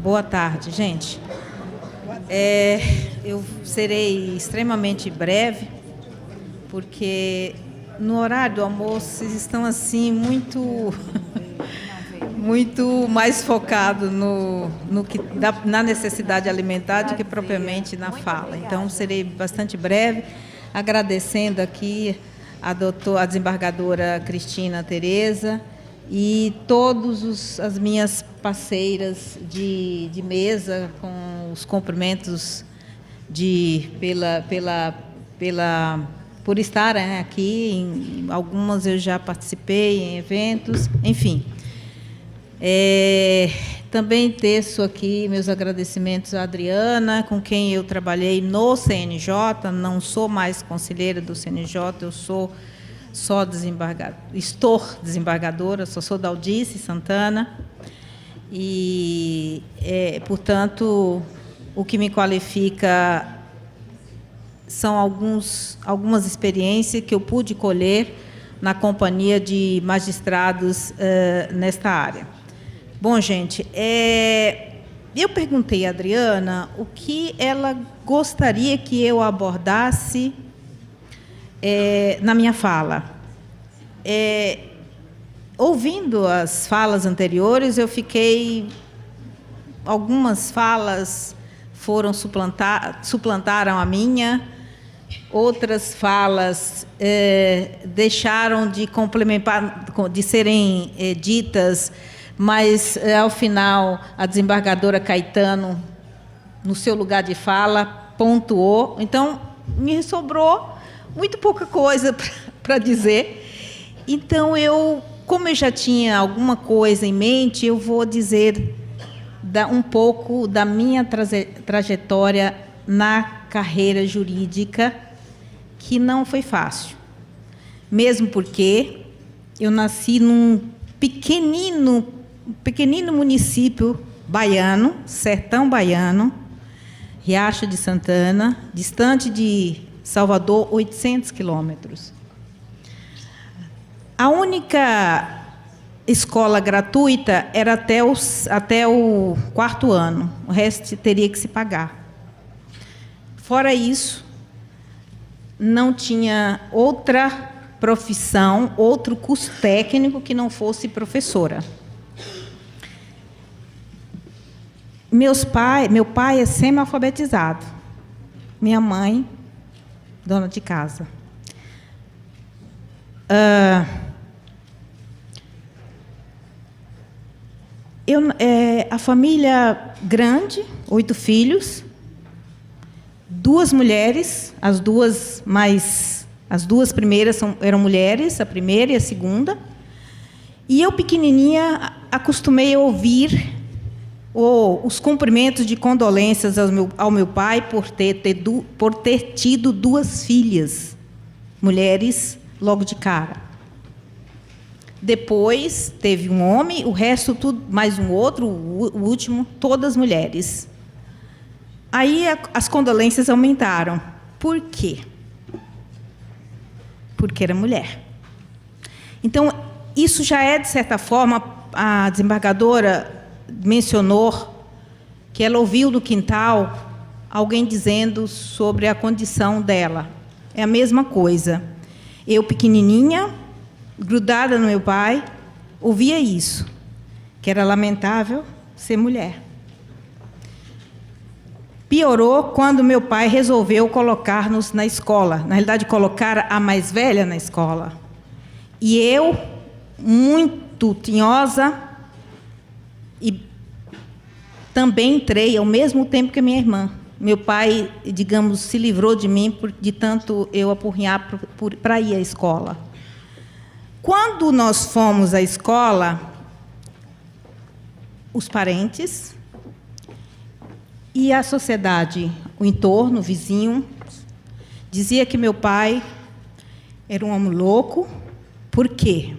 Boa tarde, gente. Eu serei extremamente breve, porque no horário do almoço vocês estão assim muito mais focados na necessidade alimentar do que propriamente na fala. Então, serei bastante breve, agradecendo aqui a desembargadora Cristina Tereza e todas as minhas parceiras de mesa, com os cumprimentos por estarem aqui. Em algumas eu já participei em eventos, enfim. Também teço aqui meus agradecimentos à Adriana, com quem eu trabalhei no CNJ, não sou mais conselheira do CNJ, eu sou só estou desembargadora, sou da Aldice Santana, e, portanto, o que me qualifica são algumas experiências que eu pude colher na companhia de magistrados nesta área. Bom, gente, eu perguntei à Adriana o que ela gostaria que eu abordasse na minha fala. Ouvindo as falas anteriores, eu fiquei... Algumas falas suplantaram a minha, outras falas deixaram de complementar, de serem ditas, mas, ao final, a desembargadora Caetano, no seu lugar de fala, pontuou. Então, me sobrou muito pouca coisa para dizer. Então, como eu já tinha alguma coisa em mente, eu vou dizer um pouco da minha trajetória na carreira jurídica, que não foi fácil. Mesmo porque eu nasci num pequenino município baiano, sertão baiano, Riacho de Santana, distante de Salvador, 800 quilômetros. A única escola gratuita era até o 4º ano, o resto teria que se pagar. Fora isso, não tinha outra profissão, outro curso técnico que não fosse professora. Meu pai é semi-alfabetizado, minha mãe, dona de casa. A família grande, 8 filhos, 2 mulheres, as duas primeiras eram mulheres, a primeira e a segunda, e eu, pequenininha, acostumei a ouvir os cumprimentos de condolências ao meu pai por ter tido 2 filhas, mulheres, logo de cara. Depois teve um homem, o resto tudo, mais um outro, o último, todas mulheres. Aí as condolências aumentaram. Por quê? Porque era mulher. Então, isso já é, de certa forma, a desembargadora mencionou que ela ouviu no quintal alguém dizendo sobre a condição dela. É a mesma coisa. Eu, pequenininha, grudada no meu pai, ouvia isso, que era lamentável ser mulher. Piorou quando meu pai resolveu colocar-nos na escola, na realidade, colocar a mais velha na escola. E eu, muito tinhosa, e também entrei ao mesmo tempo que a minha irmã. Meu pai, digamos, se livrou de mim de tanto eu apurrinhar para ir à escola. Quando nós fomos à escola, os parentes e a sociedade, o entorno, o vizinho, dizia que meu pai era um homem louco. Por quê?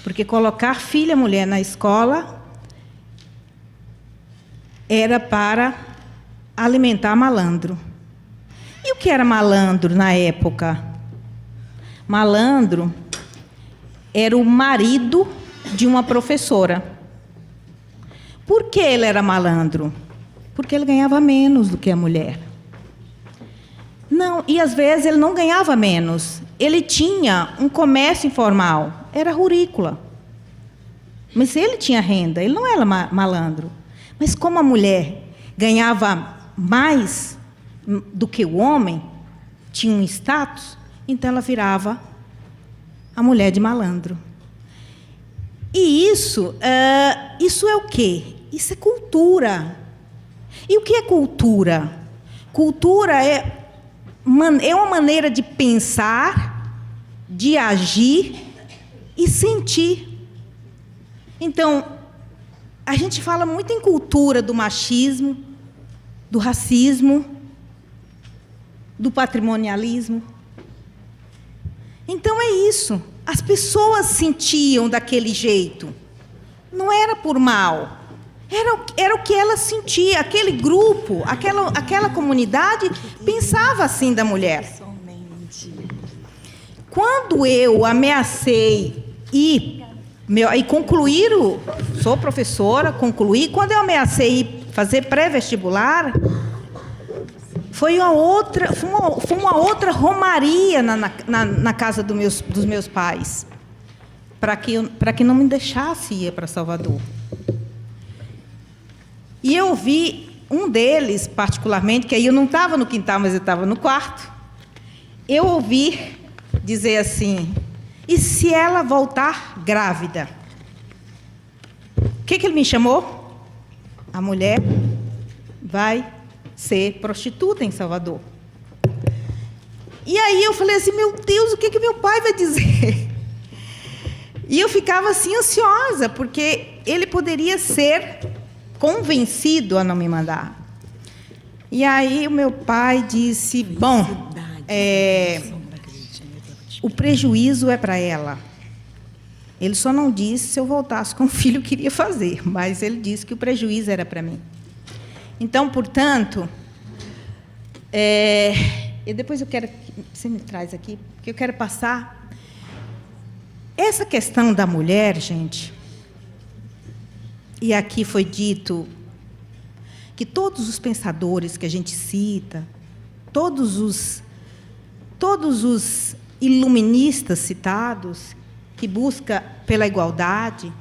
Porque colocar filha mulher na escola era para alimentar malandro. E o que era malandro na época? Malandro era o marido de uma professora. Por que ele era malandro? Porque ele ganhava menos do que a mulher. Não, e às vezes ele não ganhava menos. Ele tinha um comércio informal, era rurícola. Mas ele tinha renda, ele não era malandro. Mas como a mulher ganhava mais do que o homem, tinha um status, então ela virava a mulher de malandro. E isso é o quê? Isso é cultura. E o que é cultura? Cultura é uma maneira de pensar, de agir e sentir. Então, a gente fala muito em cultura do machismo, do racismo, do patrimonialismo. Então, é isso. As pessoas sentiam daquele jeito. Não era por mal. Era o que ela sentia. Aquele grupo, aquela comunidade pensava assim da mulher. Quando eu ameacei e concluir, sou professora, concluí, quando eu ameacei fazer pré-vestibular, foi uma outra romaria na casa dos meus pais, para que não me deixasse ir para Salvador. E eu vi um deles, particularmente, que aí eu não estava no quintal, mas eu estava no quarto. Eu ouvi dizer assim: e se ela voltar grávida? O que ele me chamou? A mulher vai ser prostituta em Salvador. E aí eu falei assim: meu Deus, o que meu pai vai dizer? E eu ficava assim ansiosa, porque ele poderia ser convencido a não me mandar. E aí o meu pai disse: bom, o prejuízo é para ela. Ele só não disse se eu voltasse com o filho que queria fazer, mas ele disse que o prejuízo era para mim. Então, portanto, e depois eu quero que você me traz aqui, porque eu quero passar essa questão da mulher, gente. E aqui foi dito que todos os pensadores que a gente cita, todos os iluministas citados, que buscam pela igualdade,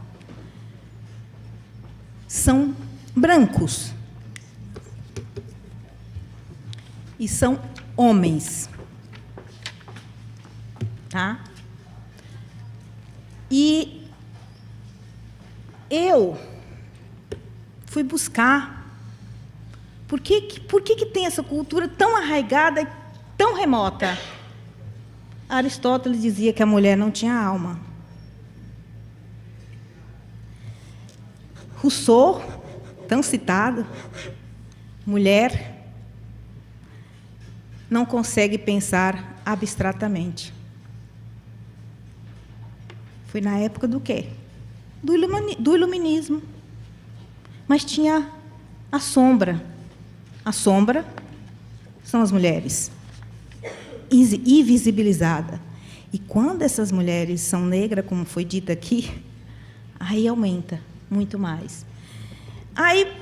são brancos. E são homens. Tá? E eu fui buscar por que tem essa cultura tão arraigada e tão remota. Aristóteles dizia que a mulher não tinha alma. Rousseau, tão citado, mulher não consegue pensar abstratamente. Foi na época do quê? Do iluminismo. Mas tinha a sombra. A sombra são as mulheres. Invisibilizada. E quando essas mulheres são negras, como foi dito aqui, aí aumenta muito mais. Aí,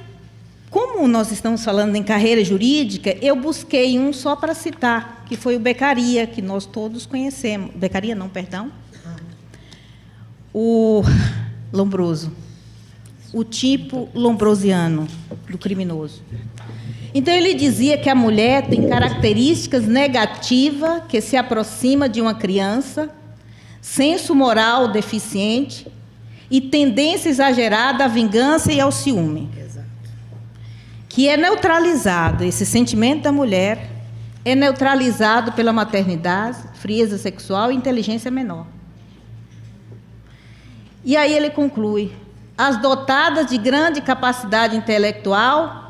como nós estamos falando em carreira jurídica, eu busquei um só para citar, que foi o Beccaria, que nós todos conhecemos. Beccaria não, perdão. O Lombroso. O tipo lombrosiano do criminoso. Então, ele dizia que a mulher tem características negativas que se aproxima de uma criança, senso moral deficiente e tendência exagerada à vingança e ao ciúme. Exato. Que é neutralizado, esse sentimento da mulher é neutralizado pela maternidade, frieza sexual e inteligência menor. E aí ele conclui: as dotadas de grande capacidade intelectual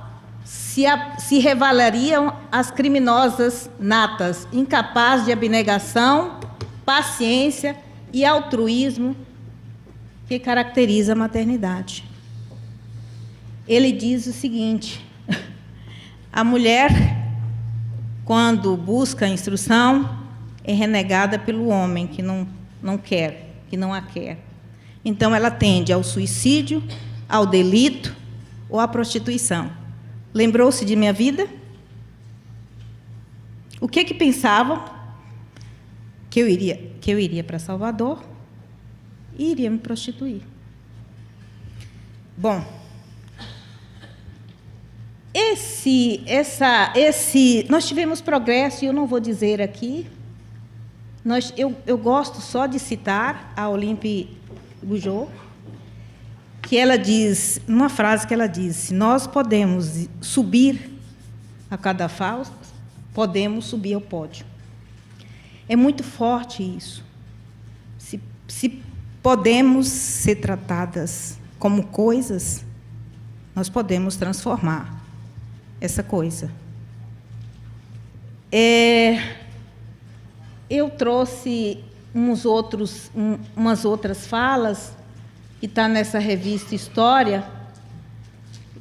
se revelariam as criminosas natas, incapazes de abnegação, paciência e altruísmo que caracteriza a maternidade. Ele diz o seguinte: a mulher, quando busca a instrução, é renegada pelo homem, que não quer, que não a quer. Então, ela tende ao suicídio, ao delito ou à prostituição. Lembrou-se de minha vida? O que pensavam? Que eu iria para Salvador e iria me prostituir. Bom, nós tivemos progresso, e eu não vou dizer aqui. Eu gosto só de citar a Olympe Gougeot, que ela diz, numa frase que ela disse: nós podemos subir a cadafalso, podemos subir ao pódio. É muito forte isso. Se podemos ser tratadas como coisas, nós podemos transformar essa coisa. Eu trouxe umas outras falas, que está nessa revista História,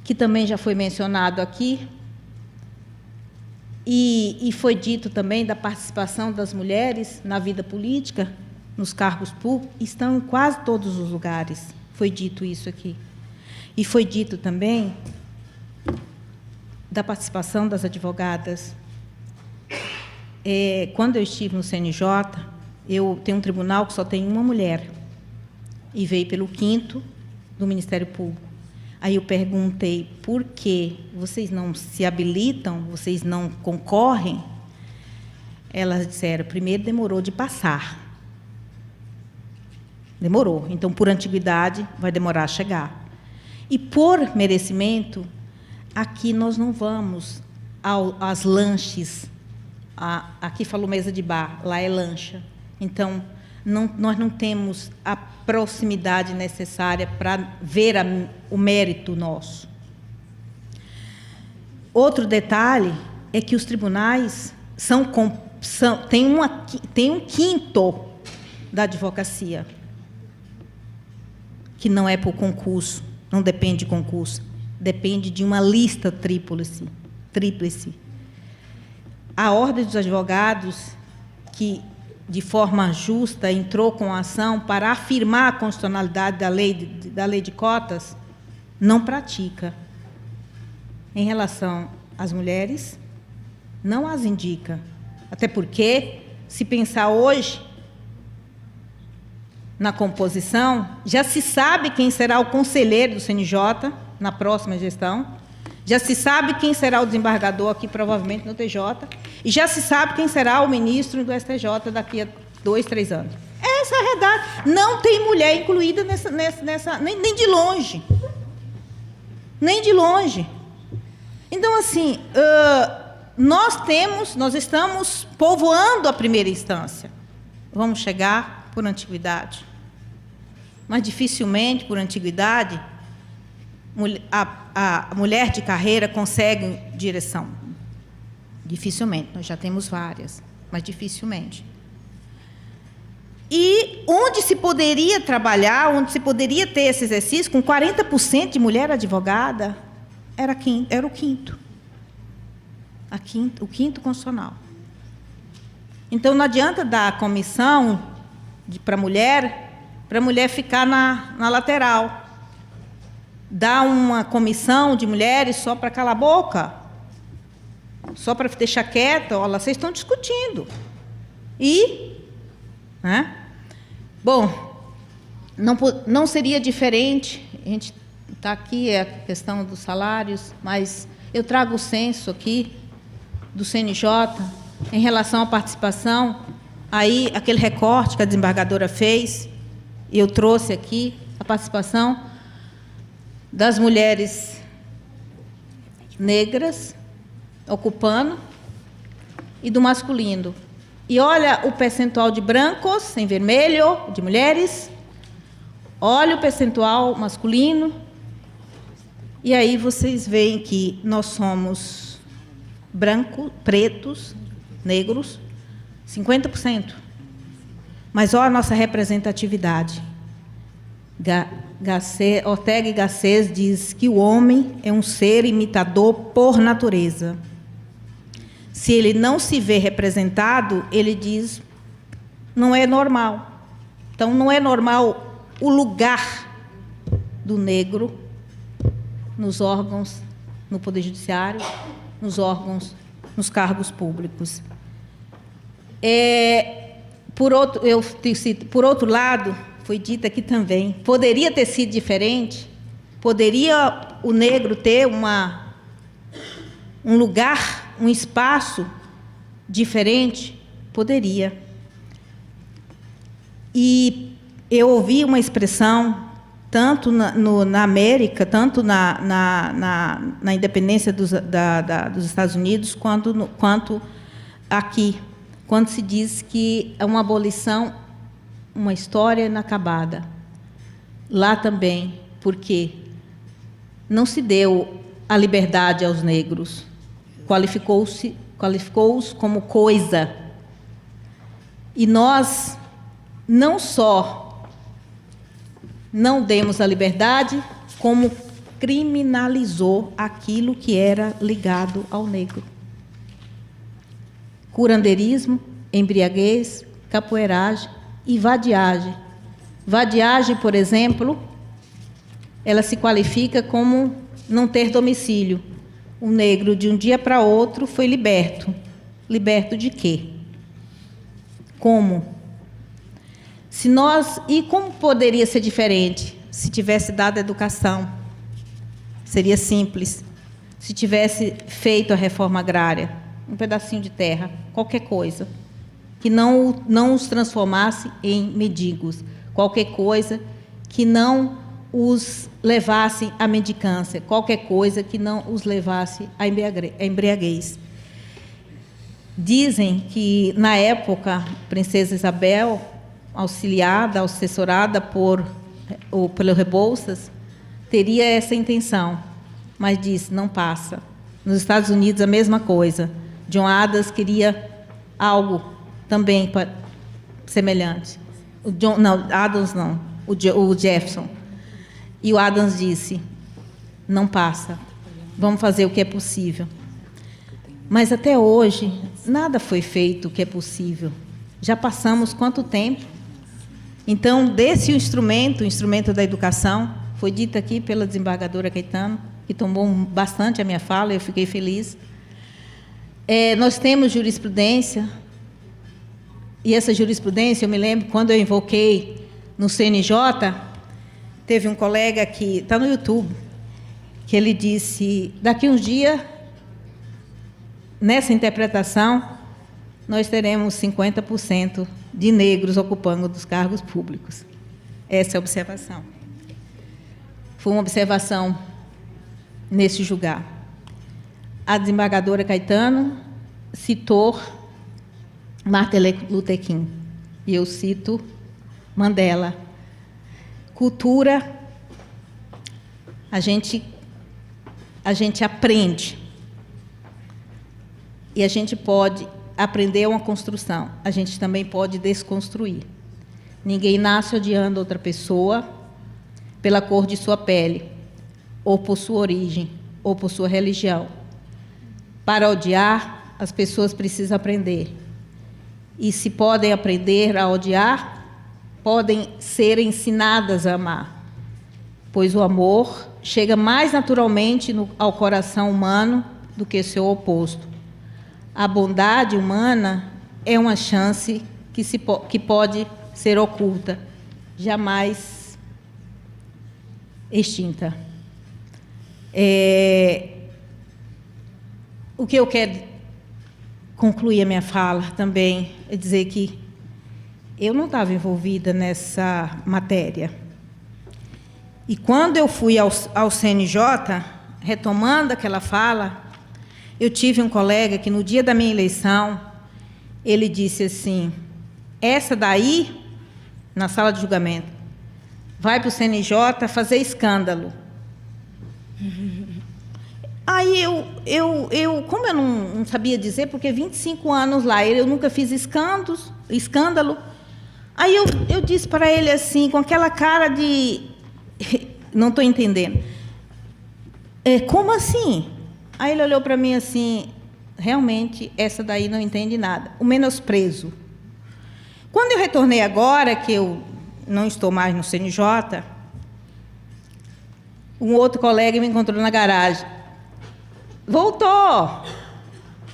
que também já foi mencionado aqui, e foi dito também da participação das mulheres na vida política, nos cargos públicos, estão em quase todos os lugares. Foi dito isso aqui. E foi dito também da participação das advogadas. Quando eu estive no CNJ, eu tenho um tribunal que só tem uma mulher, e veio pelo 5º do Ministério Público. Aí eu perguntei: por que vocês não se habilitam, vocês não concorrem? Elas disseram: primeiro, demorou de passar. Demorou. Então, por antiguidade, vai demorar a chegar. E por merecimento, aqui nós não vamos às lanches. Aqui falou mesa de bar, lá é lancha. Então, nós não temos a proximidade necessária para ver o mérito nosso. Outro detalhe é que os tribunais têm um 1/5 da advocacia, que não é por concurso, não depende de concurso, depende de uma lista tríplice. A Ordem dos Advogados, que de forma justa entrou com a ação para afirmar a constitucionalidade da lei de cotas, não pratica. Em relação às mulheres, não as indica. Até porque, se pensar hoje na composição, já se sabe quem será o conselheiro do CNJ na próxima gestão, já se sabe quem será o desembargador aqui, provavelmente, no TJ, e já se sabe quem será o ministro do STJ daqui a 2, 3 anos. Essa é a realidade. Não tem mulher incluída nessa nem de longe. Nem de longe. Então, assim, nós estamos povoando a primeira instância. Vamos chegar por antiguidade. Mas, dificilmente, por antiguidade, a mulher de carreira consegue direção. Dificilmente. Nós já temos várias, mas dificilmente. E onde se poderia trabalhar, onde se poderia ter esse exercício, com 40% de mulher advogada, era o 5º. O 5º constitucional. Então, não adianta dar comissão para a mulher ficar na lateral. Dar uma comissão de mulheres só para calar a boca, só para deixar quieta. Olha, vocês estão discutindo. Né? Bom, não seria diferente. A gente está aqui, é a questão dos salários, mas eu trago o censo aqui do CNJ em relação à participação. Aí, aquele recorte que a desembargadora fez, e eu trouxe aqui a participação das mulheres negras ocupando e do masculino. E olha o percentual de brancos, em vermelho, de mulheres. Olha o percentual masculino. E aí vocês veem que nós somos brancos, pretos, negros, 50%. Mas olha a nossa representatividade. Ortega y Gasset diz que o homem é um ser imitador por natureza. Se ele não se vê representado, ele diz, não é normal. Então, não é normal o lugar do negro nos órgãos, no Poder Judiciário, nos órgãos, nos cargos públicos. Por outro lado, foi dito aqui também, poderia ter sido diferente? Poderia o negro ter um lugar, um espaço diferente? Poderia. E eu ouvi uma expressão, tanto na América, tanto na independência dos Estados Unidos, quanto aqui, quando se diz que é uma abolição, uma história inacabada. Lá também, porque não se deu a liberdade aos negros, qualificou-os como coisa. E nós não só não demos a liberdade, como criminalizou aquilo que era ligado ao negro. Curandeirismo, embriaguez, capoeiragem e vadiagem. Vadiagem, por exemplo, ela se qualifica como não ter domicílio. O negro, de um dia para outro, foi liberto. Liberto de quê? Como? E como poderia ser diferente? Se tivesse dado educação. Seria simples. Se tivesse feito a reforma agrária, um pedacinho de terra, qualquer coisa, que não os transformasse em mendigos, qualquer coisa que não os levasse à mendicância, qualquer coisa que não os levasse à embriaguez. Dizem que, na época, a princesa Isabel, auxiliada, assessorada pelo Rebouças, teria essa intenção, mas disse, não passa. Nos Estados Unidos, a mesma coisa. John Adams queria algo também semelhante. O Jefferson. E o Adams disse, não passa, vamos fazer o que é possível. Mas até hoje, nada foi feito o que é possível. Já passamos quanto tempo? Então, desse instrumento, o instrumento da educação, foi dito aqui pela desembargadora Caetano, que tomou bastante a minha fala, eu fiquei feliz. Nós temos jurisprudência, e essa jurisprudência, eu me lembro, quando eu invoquei no CNJ, teve um colega que está no YouTube, que ele disse, daqui uns dias, nessa interpretação, nós teremos 50% de negros ocupando os cargos públicos. Essa é a observação. Foi uma observação nesse julgar. A desembargadora Caetano citou Martin Luther King, e eu cito Mandela. Cultura, a gente aprende, e a gente pode aprender uma construção, a gente também pode desconstruir. Ninguém nasce odiando outra pessoa pela cor de sua pele, ou por sua origem, ou por sua religião. Para odiar, as pessoas precisam aprender. E se podem aprender a odiar, podem ser ensinadas a amar, pois o amor chega mais naturalmente ao coração humano do que seu oposto. A bondade humana é uma chance que pode ser oculta, jamais extinta. O que eu quero concluir a minha fala também é dizer que eu não estava envolvida nessa matéria. E quando eu fui ao CNJ, retomando aquela fala, eu tive um colega que, no dia da minha eleição, ele disse assim, essa daí, na sala de julgamento, vai para o CNJ fazer escândalo. Aí como eu não sabia dizer, porque 25 anos lá, eu nunca fiz escândalo. Aí eu disse para ele assim, com aquela cara de Não estou entendendo. Como assim? Aí ele olhou para mim assim, realmente, essa daí não entende nada. O menosprezo. Quando eu retornei agora, que eu não estou mais no CNJ, um outro colega me encontrou na garagem. Voltou.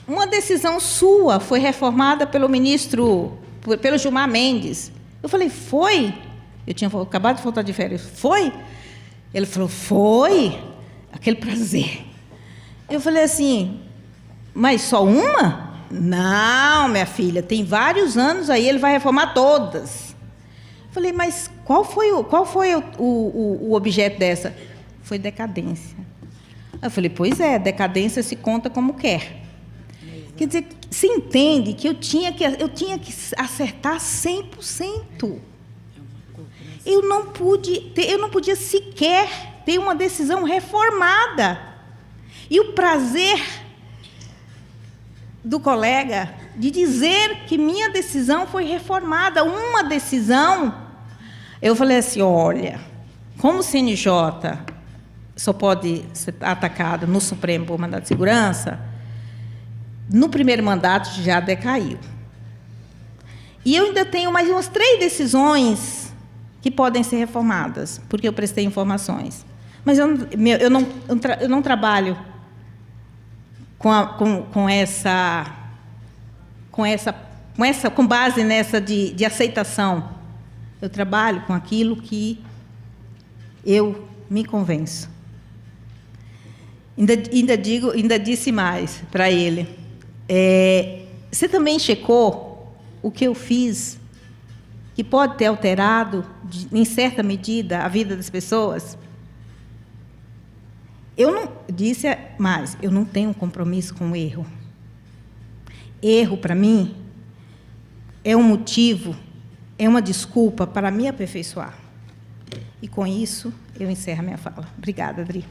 Uma decisão sua foi reformada pelo ministro, pelo Gilmar Mendes. Eu falei, foi? Eu tinha acabado de voltar de férias. Foi? Ele falou, foi. Aquele prazer. Eu falei assim, mas só uma? Não, minha filha, tem vários anos aí, ele vai reformar todas. Eu falei, mas qual foi o objeto dessa? Foi decadência. Eu falei, pois é, decadência se conta como quer. Quer dizer, se entende que eu tinha que acertar 100%. Eu não podia sequer ter uma decisão reformada. E o prazer do colega de dizer que minha decisão foi reformada, uma decisão, eu falei assim, olha, como o CNJ só pode ser atacado no Supremo por mandado de segurança, no primeiro mandato já decaiu. E eu ainda tenho mais umas 3 decisões que podem ser reformadas, porque eu prestei informações. Mas eu não trabalho com base nessa de aceitação. Eu trabalho com aquilo que eu me convenço. Ainda disse mais para ele. Você também checou o que eu fiz, que pode ter alterado, em certa medida, a vida das pessoas? Eu não disse mais, eu não tenho compromisso com o erro. Erro, para mim, é um motivo, é uma desculpa para me aperfeiçoar. E, com isso, eu encerro a minha fala. Obrigada, Adri.